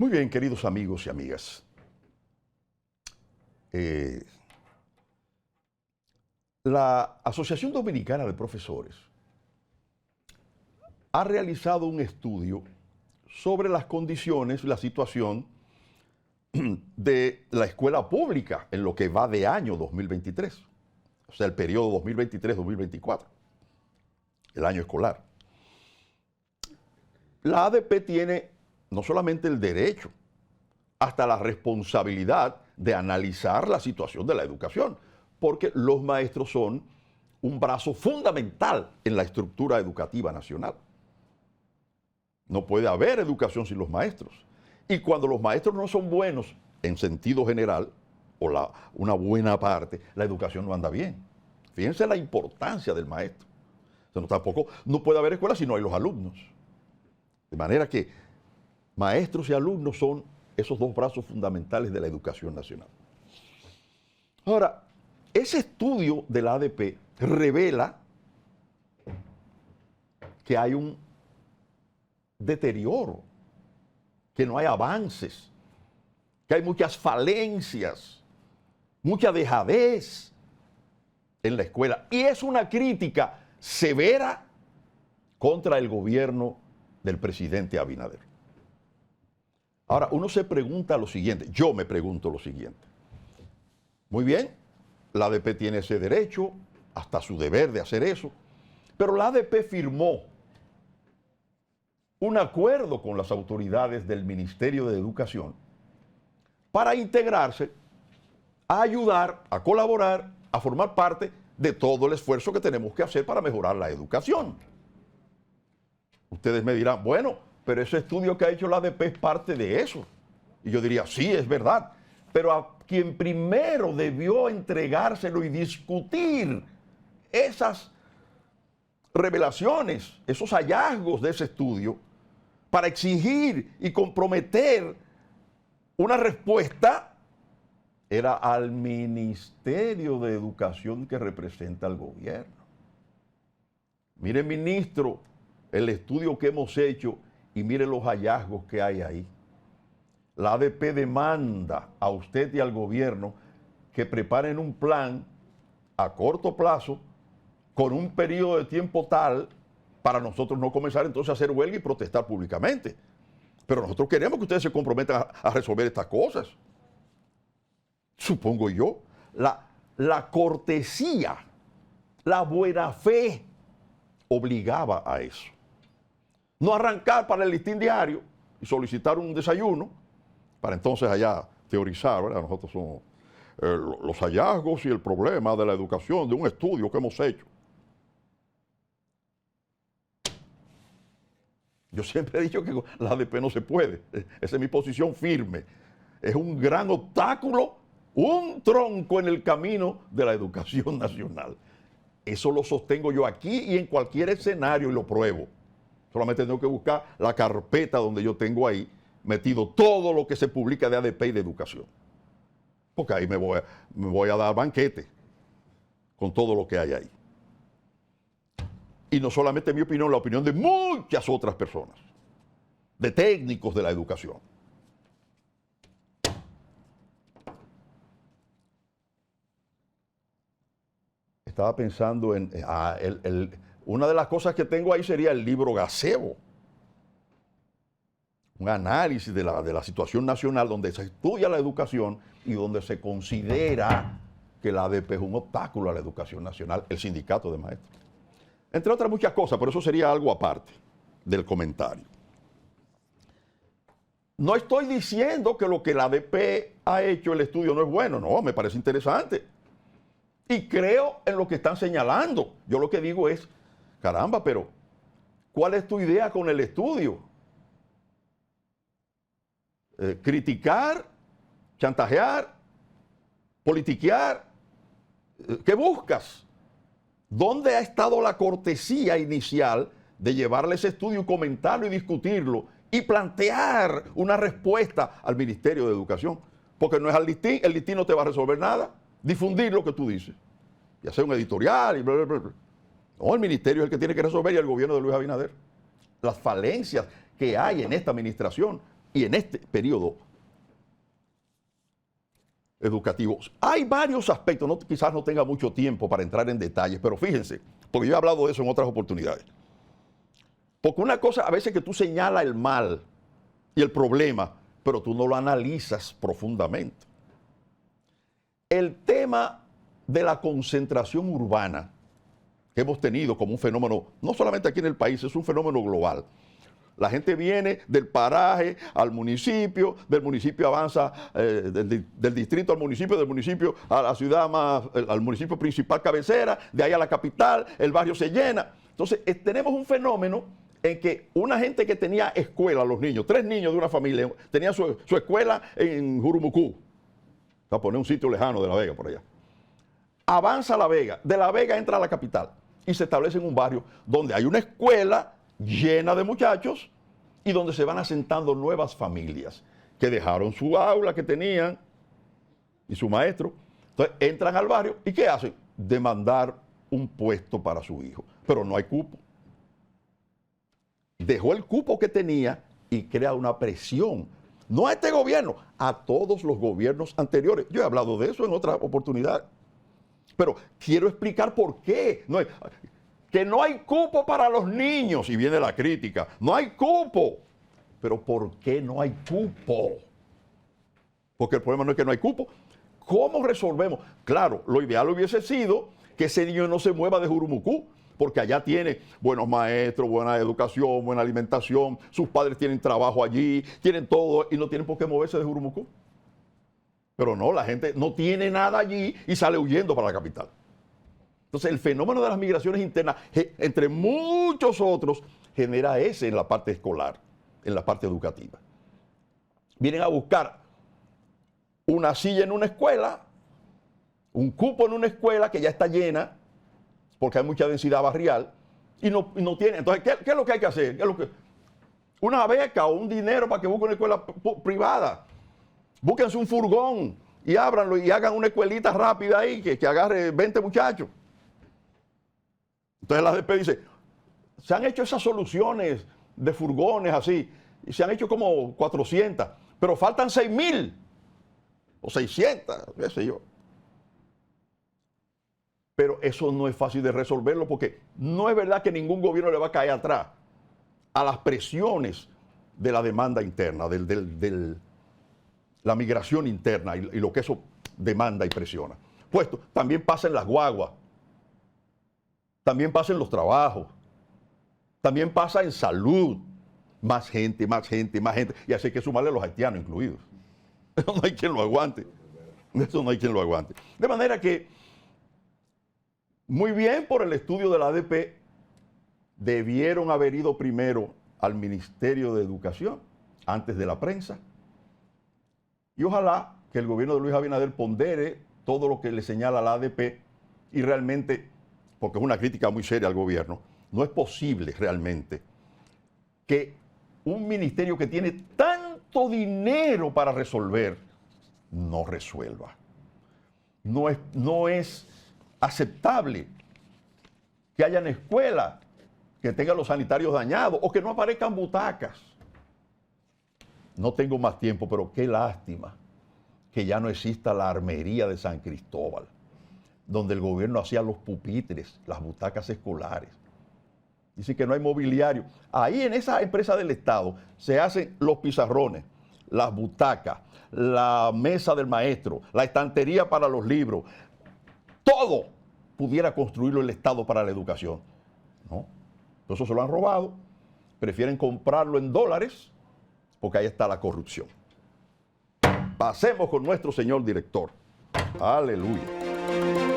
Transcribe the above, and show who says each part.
Speaker 1: Muy bien, queridos amigos y amigas. La Asociación Dominicana de Profesores ha realizado un estudio sobre las condiciones, la situación de la escuela pública en lo que va de año 2023, o sea, el periodo 2023-2024, el año escolar. La ADP tiene no solamente el derecho, hasta la responsabilidad de analizar la situación de la educación, porque los maestros son un brazo fundamental en la estructura educativa nacional. No puede haber educación sin los maestros. Y cuando los maestros no son buenos en sentido general, o una buena parte, la educación no anda bien. Fíjense la importancia del maestro. O sea, tampoco no puede haber escuela si no hay los alumnos. De manera que maestros y alumnos son esos dos brazos fundamentales de la educación nacional. Ahora, ese estudio de la ADP revela que hay un deterioro, que no hay avances, que hay muchas falencias, mucha dejadez en la escuela. Y es una crítica severa contra el gobierno del presidente Abinader. Ahora, uno se pregunta lo siguiente, yo me pregunto lo siguiente. Muy bien, la ADP tiene ese derecho, hasta su deber de hacer eso, pero la ADP firmó un acuerdo con las autoridades del Ministerio de Educación para integrarse, a ayudar, a colaborar, a formar parte de todo el esfuerzo que tenemos que hacer para mejorar la educación. Ustedes me dirán, bueno, pero ese estudio que ha hecho la ADP es parte de eso. Y yo diría, sí, es verdad, pero a quien primero debió entregárselo y discutir esas revelaciones, esos hallazgos de ese estudio, para exigir y comprometer una respuesta, era al Ministerio de Educación que representa al gobierno. Mire, ministro, el estudio que hemos hecho y mire los hallazgos que hay ahí. La ADP demanda a usted y al gobierno que preparen un plan a corto plazo con un periodo de tiempo tal para nosotros no comenzar entonces a hacer huelga y protestar públicamente. Pero nosotros queremos que ustedes se comprometan a resolver estas cosas. Supongo yo, la cortesía, la buena fe obligaba a eso. No arrancar para el listín diario y solicitar un desayuno para entonces allá teorizar, ¿verdad? Nosotros somos los hallazgos y el problema de la educación, de un estudio que hemos hecho. Yo siempre he dicho que la ADP no se puede. Esa es mi posición firme. Es un gran obstáculo, un tronco en el camino de la educación nacional. Eso lo sostengo yo aquí y en cualquier escenario y lo pruebo. Solamente tengo que buscar la carpeta donde yo tengo ahí metido todo lo que se publica de ADP y de educación. Porque ahí me voy a dar banquete con todo lo que hay ahí. Y no solamente mi opinión, la opinión de muchas otras personas, de técnicos de la educación. Estaba pensando en... una de las cosas que tengo ahí sería el libro Gazebo. Un análisis de la situación nacional donde se estudia la educación y donde se considera que la ADP es un obstáculo a la educación nacional, el sindicato de maestros. Entre otras muchas cosas, pero eso sería algo aparte del comentario. No estoy diciendo que lo que la ADP ha hecho, el estudio, no es bueno. No, me parece interesante. Y creo en lo que están señalando. Yo lo que digo es, caramba, pero ¿cuál es tu idea con el estudio? Criticar, chantajear, politiquear. ¿Qué buscas? ¿Dónde ha estado la cortesía inicial de llevarle ese estudio y comentarlo y discutirlo y plantear una respuesta al Ministerio de Educación? Porque no es al listín, el listín no te va a resolver nada. Difundir lo que tú dices y hacer un editorial y bla, bla, bla, bla. No, el ministerio es el que tiene que resolver y el gobierno de Luis Abinader. Las falencias que hay en esta administración y en este periodo educativo hay varios aspectos, quizás no tenga mucho tiempo para entrar en detalles, pero fíjense, porque yo he hablado de eso en otras oportunidades. Porque una cosa a veces que tú señalas el mal y el problema, pero tú no lo analizas profundamente. El tema de la concentración urbana que hemos tenido como un fenómeno, no solamente aquí en el país, es un fenómeno global. La gente viene del paraje al municipio, del municipio avanza del distrito al municipio, del municipio a la ciudad más, al municipio principal cabecera, de ahí a la capital, el barrio se llena. Entonces tenemos un fenómeno en que una gente que tenía escuela, los niños, 3 niños de una familia, tenían su escuela en Jurumucú, para poner un sitio lejano de La Vega por allá. Avanza a La Vega, de La Vega entra a la capital y se establece en un barrio donde hay una escuela llena de muchachos y donde se van asentando nuevas familias que dejaron su aula que tenían y su maestro. Entonces entran al barrio y ¿qué hacen? Demandar un puesto para su hijo, pero no hay cupo. Dejó el cupo que tenía y crea una presión, no a este gobierno, a todos los gobiernos anteriores. Yo he hablado de eso en otra oportunidad, pero quiero explicar por qué. Que no hay cupo para los niños, y viene la crítica, no hay cupo. Pero ¿por qué no hay cupo? Porque el problema no es que no hay cupo. ¿Cómo resolvemos? Claro, lo ideal hubiese sido que ese niño no se mueva de Jurumucú, porque allá tiene buenos maestros, buena educación, buena alimentación, sus padres tienen trabajo allí, tienen todo y no tienen por qué moverse de Jurumucú. Pero no, la gente no tiene nada allí y sale huyendo para la capital. Entonces el fenómeno de las migraciones internas, entre muchos otros, genera ese en la parte escolar, en la parte educativa. Vienen a buscar una silla en una escuela, un cupo en una escuela que ya está llena, porque hay mucha densidad barrial, y no tienen. Entonces, ¿qué es lo que hay que hacer? Una beca o un dinero para que busquen una escuela privada. Búsquense un furgón y ábranlo y hagan una escuelita rápida ahí que agarre 20 muchachos. Entonces la ADP dice, se han hecho esas soluciones de furgones así, y se han hecho como 400, pero faltan 6,000 o 600, qué sé yo. Pero eso no es fácil de resolverlo porque no es verdad que ningún gobierno le va a caer atrás a las presiones de la demanda interna, la migración interna y lo que eso demanda y presiona. Puesto, también pasa en las guaguas, también pasa en los trabajos, también pasa en salud. Más gente, más gente, más gente. Y así hay que sumarle a los haitianos incluidos. Eso no hay quien lo aguante. Eso no hay quien lo aguante. De manera que, muy bien por el estudio de la ADP, debieron haber ido primero al Ministerio de Educación, antes de la prensa. Y ojalá que el gobierno de Luis Abinader pondere todo lo que le señala la ADP y realmente, porque es una crítica muy seria al gobierno, no es posible realmente que un ministerio que tiene tanto dinero para resolver no resuelva. No es aceptable que hayan escuelas que tengan los sanitarios dañados o que no aparezcan butacas. No tengo más tiempo, pero qué lástima que ya no exista la armería de San Cristóbal, donde el gobierno hacía los pupitres, las butacas escolares. Dice que no hay mobiliario. Ahí en esa empresa del Estado se hacen los pizarrones, las butacas, la mesa del maestro, la estantería para los libros. Todo pudiera construirlo el Estado para la educación. No, eso se lo han robado. Prefieren comprarlo en dólares porque ahí está la corrupción. Pasemos con nuestro señor director. Aleluya.